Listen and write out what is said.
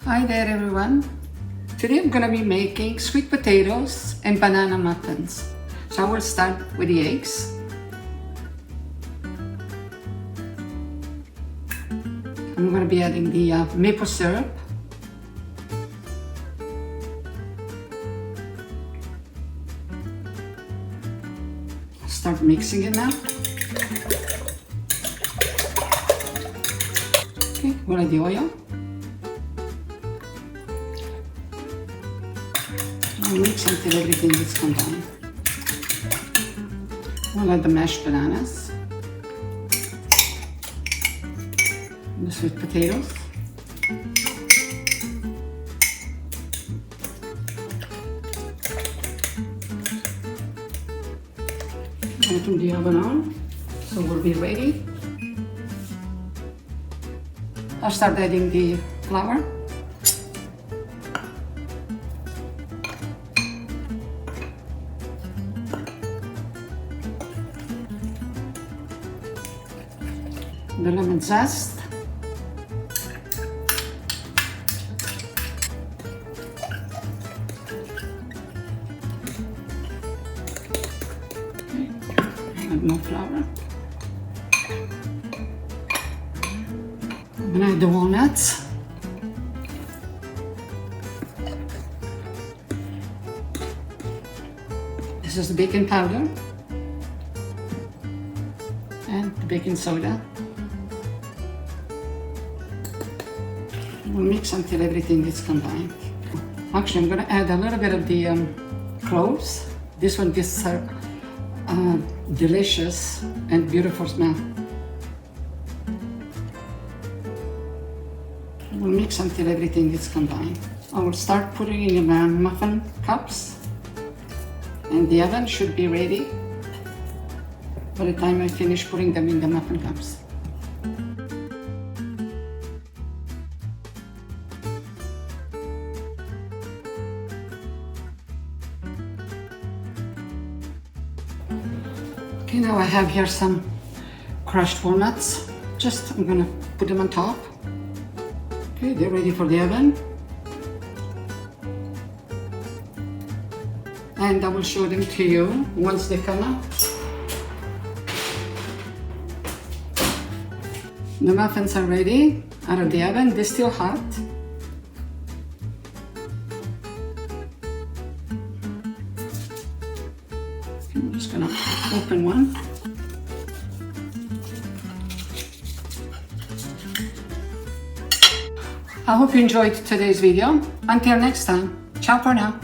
Hi there everyone. Today I'm going to be making sweet potatoes and banana muffins. So I will start with the eggs. I'm going to be adding the maple syrup. Start mixing it now. Okay, we'll add the oil. I'll mix until everything is combined. We'll add the mashed bananas, the sweet potatoes, and turn the oven on, so we'll be ready. I'll start adding the flour. The lemon zest, add more flour. I'm gonna add the walnuts. This is the baking powder and the baking soda. We'll mix until everything is combined. Actually, I'm going to add a little bit of the cloves. This one gives a delicious and beautiful smell. We'll mix until everything is combined. I will start putting in the muffin cups, and the oven should be ready by the time I finish putting them in the muffin cups. Okay, now I have here some crushed walnuts. I'm gonna put them on top. Okay, they're ready for the oven. And I will show them to you once they come out. The muffins are ready out of the oven. They're still hot. I'm just gonna open one. I hope you enjoyed today's video. Until next time, ciao for now.